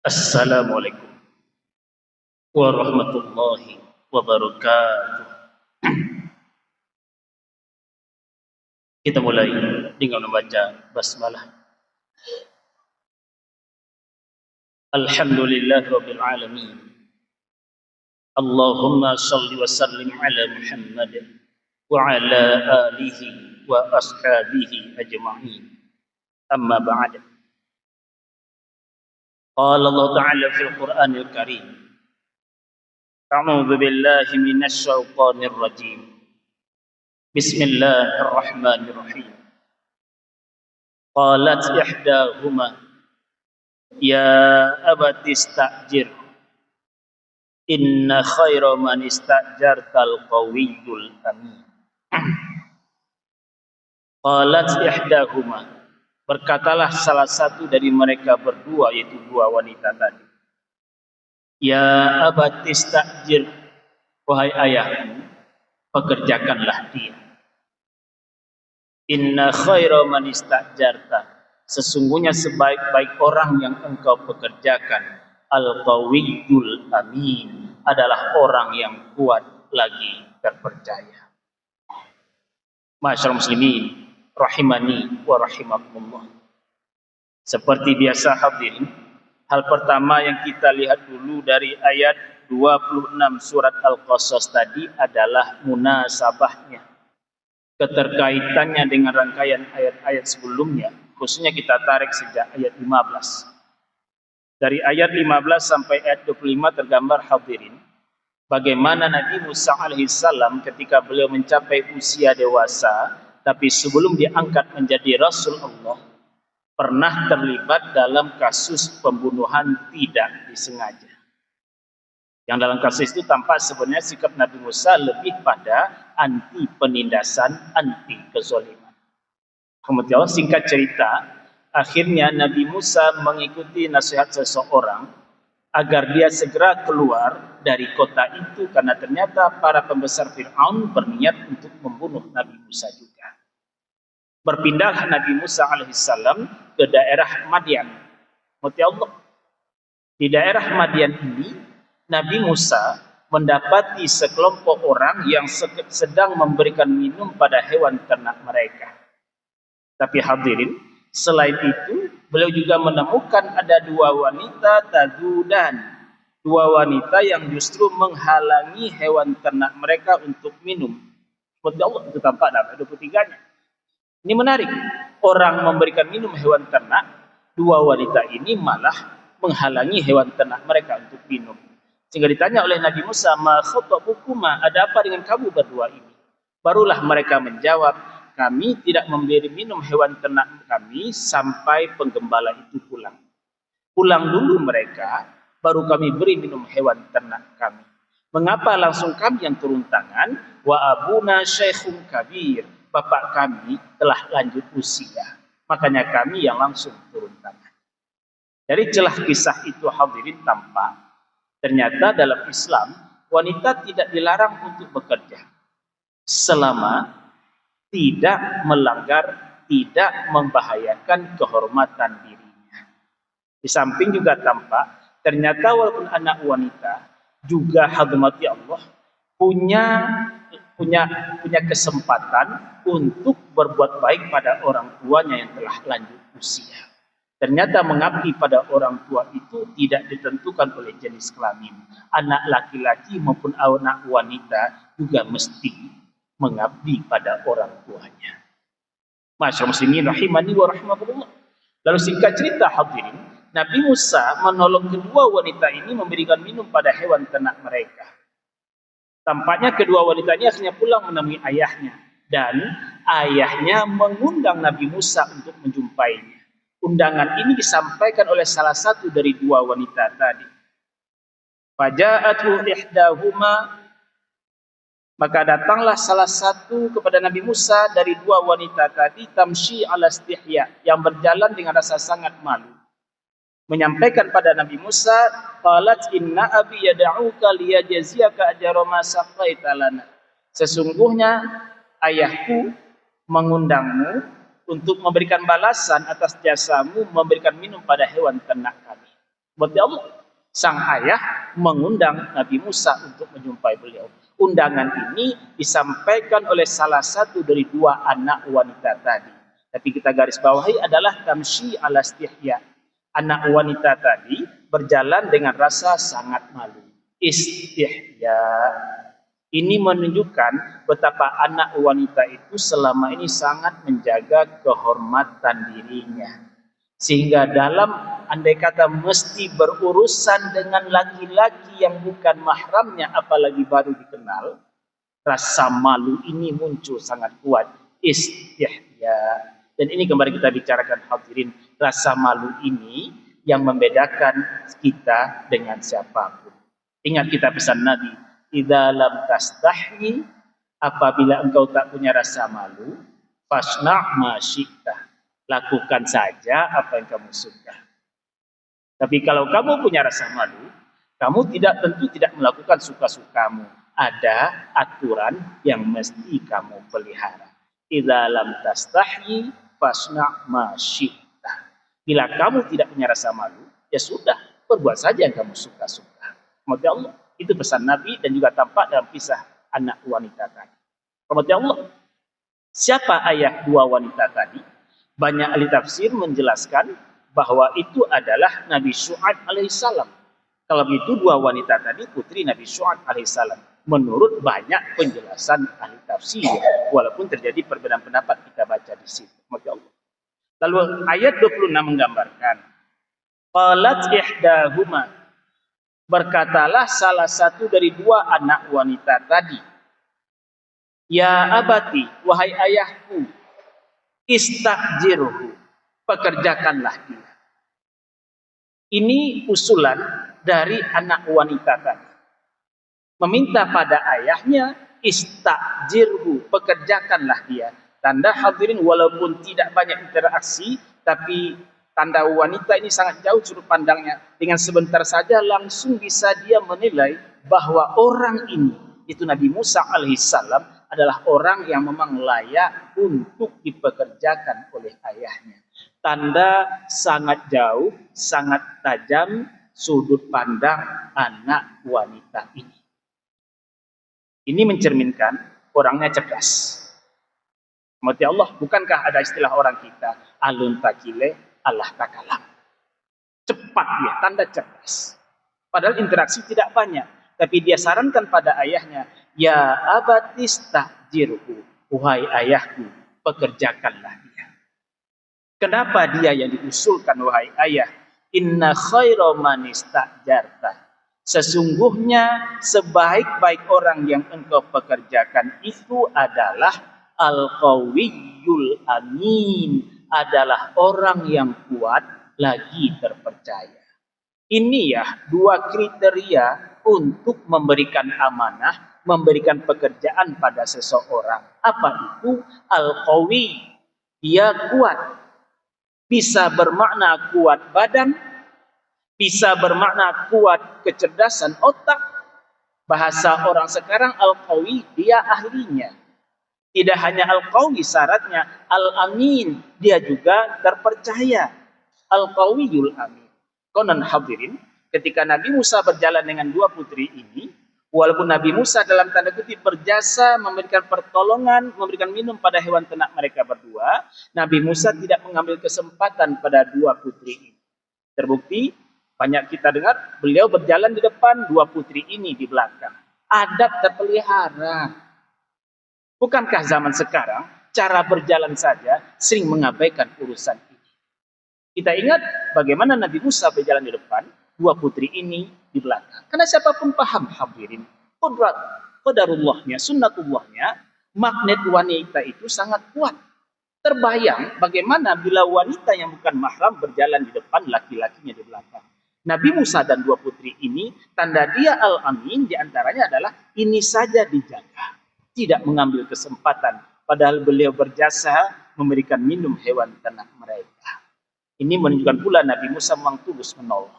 Assalamualaikum warahmatullahi wabarakatuh. Kita mulai dengan membaca basmalah. Alhamdulillahirabbil alamin. Allahumma shalli wa sallim ala Muhammad wa ala alihi wa ashabihi ajma'in. Amma ba'd. Qala Allah Ta'ala fil Qur'anil Karim. A'udzu billahi minasy syaithanir rajim. Bismillahirrahmanirrahim. Qalat ihdahuma ya abati istajir inna khaira man istajartal qawiyyul amin. Qalat ihdahuma, berkatalah salah satu dari mereka berdua, yaitu dua wanita tadi. Ya abati istajir, wahai ayahku, pekerjakanlah dia. Inna khaira man istajarta, sesungguhnya sebaik-baik orang yang engkau pekerjakan, al-qawiyyul amin, adalah orang yang kuat lagi terpercaya. Ma'asyiral muslimin rahimani wa rahimakumullah. Seperti biasa hadirin, hal pertama yang kita lihat dulu dari ayat 26 surat Al-Qasas tadi adalah munasabahnya, keterkaitannya dengan rangkaian ayat-ayat sebelumnya. Khususnya kita tarik sejak ayat 15. Dari ayat 15 sampai ayat 25 tergambar hadirin bagaimana Nabi Musa alaihissalam ketika beliau mencapai usia dewasa, tapi sebelum diangkat menjadi Rasul Allah, pernah terlibat dalam kasus pembunuhan tidak disengaja. Yang dalam kasus itu tampak sebenarnya sikap Nabi Musa lebih pada anti penindasan, anti kezaliman. Kemudian singkat cerita, akhirnya Nabi Musa mengikuti nasihat seseorang agar dia segera keluar dari kota itu, karena ternyata para pembesar Fir'aun berniat untuk membunuh Nabi Musa juga. Berpindahlah Nabi Musa alaihissalam ke daerah Madian. Allah. Di daerah Madian ini, Nabi Musa mendapati sekelompok orang yang sedang memberikan minum pada hewan ternak mereka. Tapi hadirin, selain itu, beliau juga menemukan ada dua wanita tadudan, dua wanita yang justru menghalangi hewan ternak mereka untuk minum. Seperti Allah itu tampak dalam 23-nya. Ini menarik. Orang memberikan minum hewan ternak, dua wanita ini malah menghalangi hewan ternak mereka untuk minum. Sehingga ditanya oleh Nabi Musa, ma khatabukuma, ada apa dengan kamu berdua ini? Barulah mereka menjawab, kami tidak memberi minum hewan ternak kami sampai penggembala itu pulang. Pulang dulu mereka, baru kami beri minum hewan ternak kami. Mengapa langsung kami yang turun tangan? Wa abuna syekhun kabir, bapak kami telah lanjut usia, makanya kami yang langsung turun tangan. Dari celah kisah itu hadirin tampak, ternyata dalam Islam wanita tidak dilarang untuk bekerja selama tidak melanggar, tidak membahayakan kehormatan dirinya. Di samping juga tampak, ternyata walaupun anak wanita juga hadimati Allah punya kesempatan untuk berbuat baik pada orang tuanya yang telah lanjut usia. Ternyata mengabdi pada orang tua itu tidak ditentukan oleh jenis kelamin. Anak laki-laki maupun anak wanita juga mesti mengabdi pada orang tuanya. Masyaallah muslimin rahimani wa rahimakumullah. Lalu singkat cerita hadirin, Nabi Musa menolong kedua wanita ini memberikan minum pada hewan ternak mereka. Tampaknya kedua wanita ini akhirnya pulang menemui ayahnya, dan ayahnya mengundang Nabi Musa untuk menjumpainya. Undangan ini disampaikan oleh salah satu dari dua wanita tadi. Faja'atu ihdahuma, maka datanglah salah satu kepada Nabi Musa dari dua wanita tadi, tamshi ala istihya, yang berjalan dengan rasa sangat malu. Menyampaikan pada Nabi Musa, qalat inna abi yad'uka liyajziyaka ajra ma saqaita lana. Sesungguhnya ayahku mengundangmu untuk memberikan balasan atas jasamu memberikan minum pada hewan ternak kami. Berarti Allah, sang ayah mengundang Nabi Musa untuk menjumpai beliau. Undangan ini disampaikan oleh salah satu dari dua anak wanita tadi. Tapi kita garis bawahi adalah tamshi ala istihya. Anak wanita tadi berjalan dengan rasa sangat malu. Istihya. Ini menunjukkan betapa anak wanita itu selama ini sangat menjaga kehormatan dirinya. Sehingga dalam andai kata mesti berurusan dengan laki-laki yang bukan mahramnya, apalagi baru dikenal, rasa malu ini muncul sangat kuat. Istihya. Dan ini kembali kita bicarakan hadirin, rasa malu ini yang membedakan kita dengan siapapun. Ingat kita pesan Nabi, idza lam tastahyi, apabila engkau tak punya rasa malu, fasna' ma syi'ta, lakukan saja apa yang kamu suka. Tapi kalau kamu punya rasa malu, kamu tentu tidak melakukan suka-sukamu. Ada aturan yang mesti kamu pelihara. Idza lam tastahyi fasna' ma syi'ta. Bila kamu tidak punya rasa malu, ya sudah, perbuat saja yang kamu suka-suka. Semoga Allah, itu pesan Nabi dan juga tampak dalam kisah anak wanita tadi. Semoga Allah, siapa ayah dua wanita tadi? Banyak ahli tafsir menjelaskan bahwa itu adalah Nabi Syu'aib alaihissalam. Kalau begitu dua wanita tadi putri Nabi Syu'aib alaihissalam. Menurut banyak penjelasan ahli tafsir, walaupun terjadi perbedaan pendapat, kita baca di situ. Semoga Allah. Lalu ayat 26 menggambarkan, qalat ihdahuma, berkatalah salah satu dari dua anak wanita tadi, ya abati, wahai ayahku, istajirhu, pekerjakanlah dia. Ini usulan dari anak wanita tadi. Meminta pada ayahnya, istajirhu, pekerjakanlah dia. Tanda hadirin, walaupun tidak banyak interaksi, tapi tanda wanita ini sangat jauh sudut pandangnya. Dengan sebentar saja langsung bisa dia menilai bahwa orang ini, itu Nabi Musa alaihissalam, adalah orang yang memang layak untuk dipekerjakan oleh ayahnya. Tanda sangat jauh, sangat tajam sudut pandang anak wanita ini. Ini mencerminkan orangnya cerdas. Mati Allah, bukankah ada istilah orang kita, alun takile, Allah takalam. Cepat dia, tanda cerdas. Padahal interaksi tidak banyak. Tapi dia sarankan pada ayahnya, ya abatistajirhu, wahai ayahku, pekerjakanlah dia. Kenapa dia yang diusulkan, wahai ayah? Inna khaira man istajarta. Sesungguhnya sebaik-baik orang yang engkau pekerjakan itu adalah al-qawiyul amin, adalah orang yang kuat lagi terpercaya. Ini ya dua kriteria untuk memberikan amanah, memberikan pekerjaan pada seseorang. Apa itu? Al-qawi, dia kuat. Bisa bermakna kuat badan, bisa bermakna kuat kecerdasan otak. Bahasa orang sekarang al-qawi, dia ahlinya. Tidak hanya al-qawi syaratnya, al-amin, dia juga terpercaya. Al-qawiyul amin. Konon hadirin, ketika Nabi Musa berjalan dengan dua putri ini, walaupun Nabi Musa dalam tanda kutip berjasa memberikan pertolongan, memberikan minum pada hewan ternak mereka berdua, Nabi Musa tidak mengambil kesempatan pada dua putri ini. Terbukti, banyak kita dengar, beliau berjalan di depan, dua putri ini di belakang. Adab terpelihara. Bukankah zaman sekarang, cara berjalan saja sering mengabaikan urusan ini. Kita ingat bagaimana Nabi Musa berjalan di depan, dua putri ini di belakang. Karena siapapun paham hadirin, qadarullahnya, sunnatullahnya, magnet wanita itu sangat kuat. Terbayang bagaimana bila wanita yang bukan mahram berjalan di depan, laki-lakinya di belakang. Nabi Musa dan dua putri ini, tanda dia al-amin diantaranya adalah ini saja dijaga. Tidak mengambil kesempatan. Padahal beliau berjasa memberikan minum hewan ternak mereka. Ini menunjukkan pula Nabi Musa memang tulus menolong.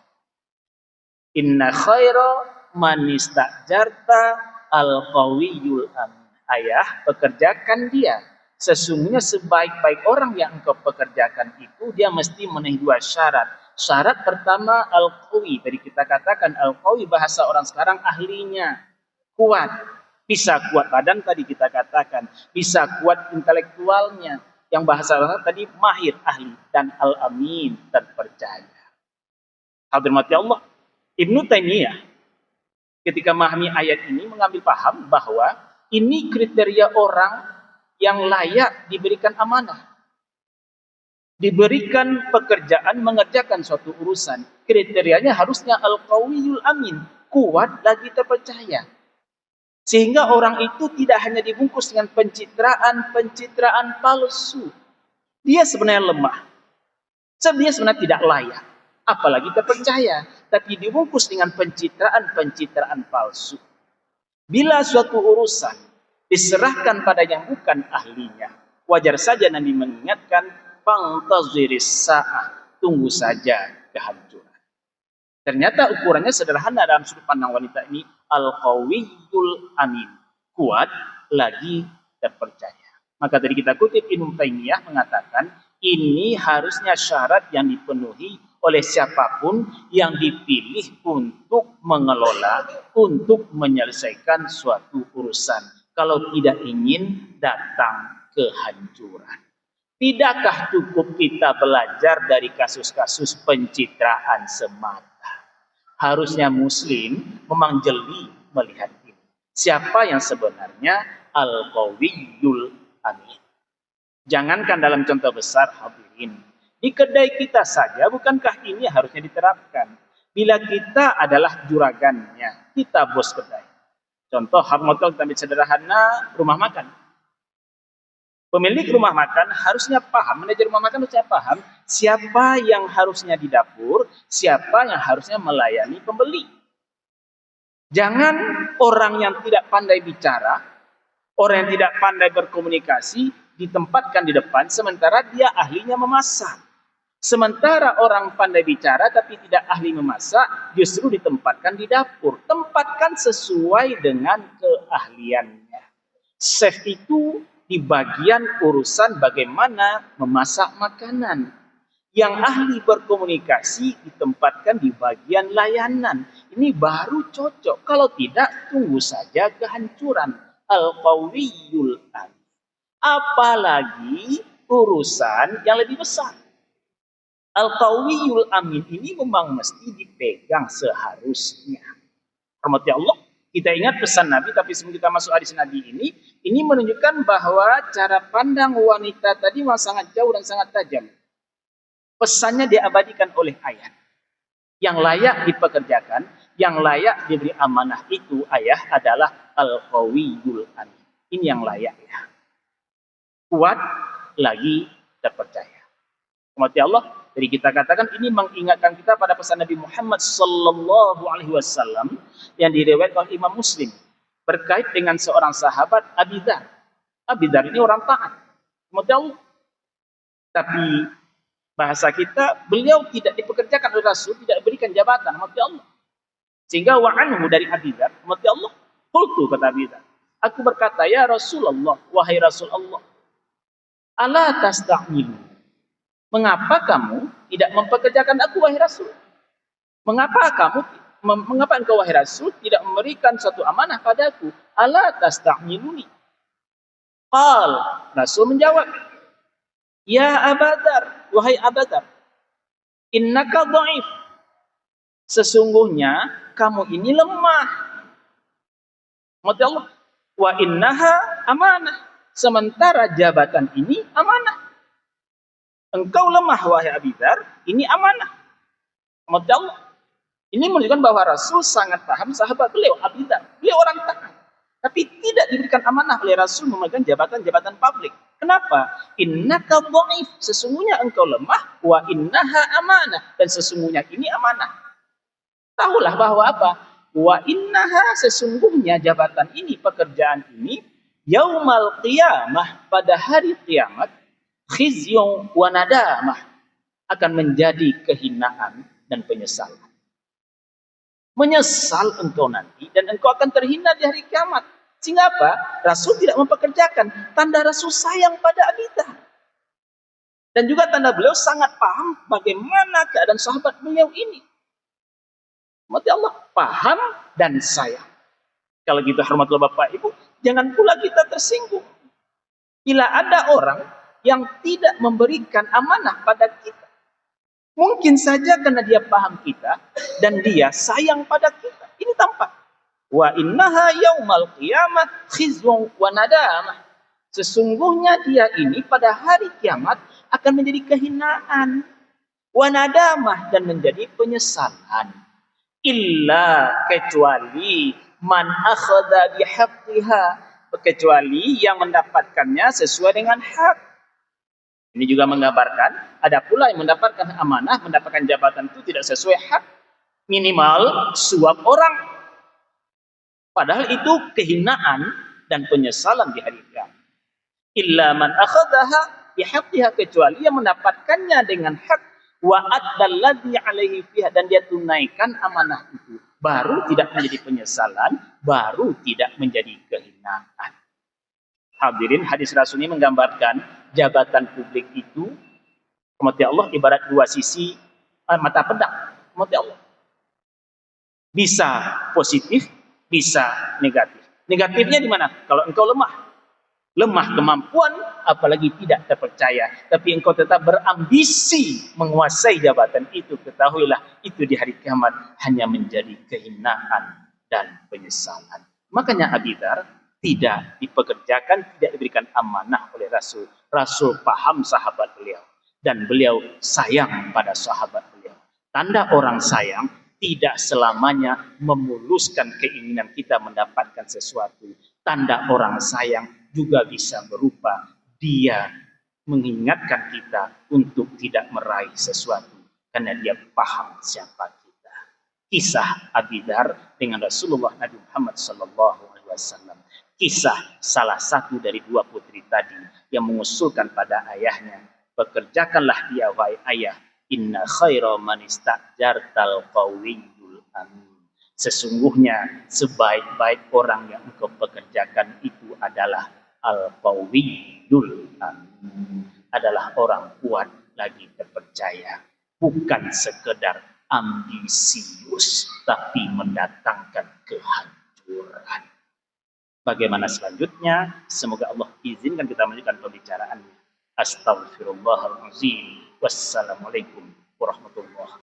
Inna khaira man istajarta al-qawiyul amin. Ayah, pekerjakan dia. Sesungguhnya sebaik-baik orang yang engkau pekerjakan itu, dia mesti memenuhi dua syarat. Syarat pertama al-qawi. Tadi kita katakan al-qawi bahasa orang sekarang ahlinya. Kuat. Bisa kuat badan tadi kita katakan. Bisa kuat intelektualnya. Yang bahasa orang tadi mahir, ahli. Dan al-amin, terpercaya. Hadirin Allah. Ibnu Taimiyah ketika memahami ayat ini mengambil paham bahwa ini kriteria orang yang layak diberikan amanah. Diberikan pekerjaan mengerjakan suatu urusan. Kriterianya harusnya al-qawiyul amin. Kuat lagi terpercaya. Sehingga orang itu tidak hanya dibungkus dengan pencitraan palsu. Dia sebenarnya lemah. Dia sebenarnya tidak layak. Apalagi terpercaya. Tapi dibungkus dengan pencitraan palsu. Bila suatu urusan diserahkan pada yang bukan ahlinya, wajar saja Nabi mengingatkan, fangtaziris sa'ah, tunggu saja kehancuran. Ternyata ukurannya sederhana dalam sudut pandang wanita ini, al-qawiyul amin, kuat lagi terpercaya. Maka tadi kita kutip Ibnu Taimiyah mengatakan, ini harusnya syarat yang dipenuhi oleh siapapun yang dipilih untuk mengelola, untuk menyelesaikan suatu urusan. Kalau tidak ingin datang kehancuran. Tidakkah cukup kita belajar dari kasus-kasus pencitraan semata? Harusnya Muslim memang jeli melihat ini. Siapa yang sebenarnya al-qawiyul amin? Jangankan dalam contoh besar hadirin. Di kedai kita saja, bukankah ini harusnya diterapkan? Bila kita adalah juragannya, kita bos kedai. Contoh, harmotel kita ambil sederhana, rumah makan. Pemilik rumah makan harusnya paham, manajer rumah makan harusnya paham, siapa yang harusnya di dapur, siapa yang harusnya melayani pembeli. Jangan orang yang tidak pandai bicara, orang yang tidak pandai berkomunikasi, ditempatkan di depan, sementara dia ahlinya memasak. Sementara orang pandai bicara tapi tidak ahli memasak, justru ditempatkan di dapur. Tempatkan sesuai dengan keahliannya. Chef itu di bagian urusan bagaimana memasak makanan. Yang ahli berkomunikasi ditempatkan di bagian layanan. Ini baru cocok. Kalau tidak, tunggu saja kehancuran. Al-qawiyul amin. Apalagi urusan yang lebih besar. Al-qawiyul amin ini memang mesti dipegang seharusnya. Rahmati Allah, kita ingat pesan Nabi, tapi sebelum kita masuk hadis Nabi ini menunjukkan bahwa cara pandang wanita tadi memang sangat jauh dan sangat tajam. Pesannya diabadikan oleh ayat. Yang layak dipekerjakan, yang layak diberi amanah itu ayah adalah al-qawiyul amin. Ini yang layak ya. Kuat lagi terpercaya. Rahmati Allah, jadi kita katakan ini mengingatkan kita pada pesan Nabi Muhammad sallallahu alaihi wasallam yang diriwayatkan oleh Imam Muslim berkait dengan seorang sahabat Abi Dzar. Abi Dzar ini orang taat. Allah. Tapi bahasa kita, beliau tidak dipekerjakan oleh Rasul, tidak diberikan jabatan, Allah. Sehingga wa'anhu dari Abi Dzar, Allah, qultu kata Abi Dzar, aku berkata, ya Rasulullah, wahai Rasulullah, ala tasta'milu. Mengapa kamu tidak mempekerjakan aku wahai Rasul? Mengapa engkau wahai Rasul tidak memberikan suatu amanah padaku? Ala tasta'miluni. Qal, Rasul menjawab, ya Abadar, wahai Abadar, innaka dhaif. Sesungguhnya kamu ini lemah. Mati Allah, wa innaha amanah. Sementara jabatan ini amanah. Engkau lemah wahai Abi Dzar, ini amanah. Allah. Ini menunjukkan bahwa Rasul sangat paham sahabat beliau Abi Dzar. Beliau orang taat, tapi tidak diberikan amanah oleh Rasul memegang jabatan-jabatan publik. Kenapa? Innaka dhaif, sesungguhnya engkau lemah, wa innaha amanah, dan sesungguhnya ini amanah. Tahulah bahwa apa? Wa innaha, sesungguhnya jabatan ini, pekerjaan ini, yaumal qiyamah, pada hari kiamat, khizyun wa nadamah, akan menjadi kehinaan dan penyesalan. Menyesal engkau nanti dan engkau akan terhina di hari kiamat. Sehingga apa? Rasul tidak mempekerjakan. Tanda Rasul sayang pada Abi Dzar. Dan juga tanda beliau sangat paham bagaimana keadaan sahabat beliau ini. Mati Allah paham dan sayang. Kalau gitu hormatullah Bapak Ibu, jangan pula kita tersinggung. Bila ada orang yang tidak memberikan amanah pada kita, mungkin saja karena dia paham kita dan dia sayang pada kita. Ini tampak. Wa innaha yaumal qiyamah khizyun wa nadamah. Sesungguhnya dia ini pada hari kiamat akan menjadi kehinaan, wa nadamah, dan menjadi penyesalan. Illa, kecuali man akhadha bihaqqiha, kecuali yang mendapatkannya sesuai dengan hak. Ini juga menggambarkan ada pula yang mendapatkan amanah, mendapatkan jabatan itu tidak sesuai hak, minimal suap orang, padahal itu kehinaan dan penyesalan di hari kiamat. Illa man akhadhaha bihaqqiha, kecuali yang mendapatkannya dengan hak, wa addalladzi alaihi fiha, dan dia tunaikan amanah itu, baru tidak menjadi penyesalan, baru tidak menjadi kehinaan. Hadirin, hadis Rasul ini menggambarkan jabatan publik itu, rahmati Allah, ibarat dua sisi mata pedang, rahmati Allah. Bisa positif, bisa negatif. Negatifnya di mana? Kalau engkau lemah kemampuan, apalagi tidak terpercaya, tapi engkau tetap berambisi menguasai jabatan itu, ketahuilah itu di hari kiamat hanya menjadi kehinaan dan penyesalan. Makanya Abi Dzar tidak dipekerjakan, tidak diberikan amanah oleh Rasul. Rasul paham sahabat beliau dan beliau sayang pada sahabat beliau. Tanda orang sayang tidak selamanya memuluskan keinginan kita mendapatkan sesuatu. Tanda orang sayang juga bisa berupa dia mengingatkan kita untuk tidak meraih sesuatu karena dia paham siapa kita. Kisah Abi Dzar dengan Rasulullah Nabi Muhammad SAW. Kisah salah satu dari dua putri tadi yang mengusulkan pada ayahnya, bekerjakanlah dia wahai ayah, inna khaira man istajartal qawiyyul amin. Sesungguhnya sebaik-baik orang yang engkau pekerjakan itu adalah al-qawiyyul amin, adalah orang kuat lagi terpercaya, bukan sekedar ambisius tapi mendatangkan kehancuran. Bagaimana selanjutnya? Semoga Allah izinkan kita melanjutkan pembicaraannya. Astaghfirullahaladzim. Wassalamualaikum warahmatullahi wabarakatuh.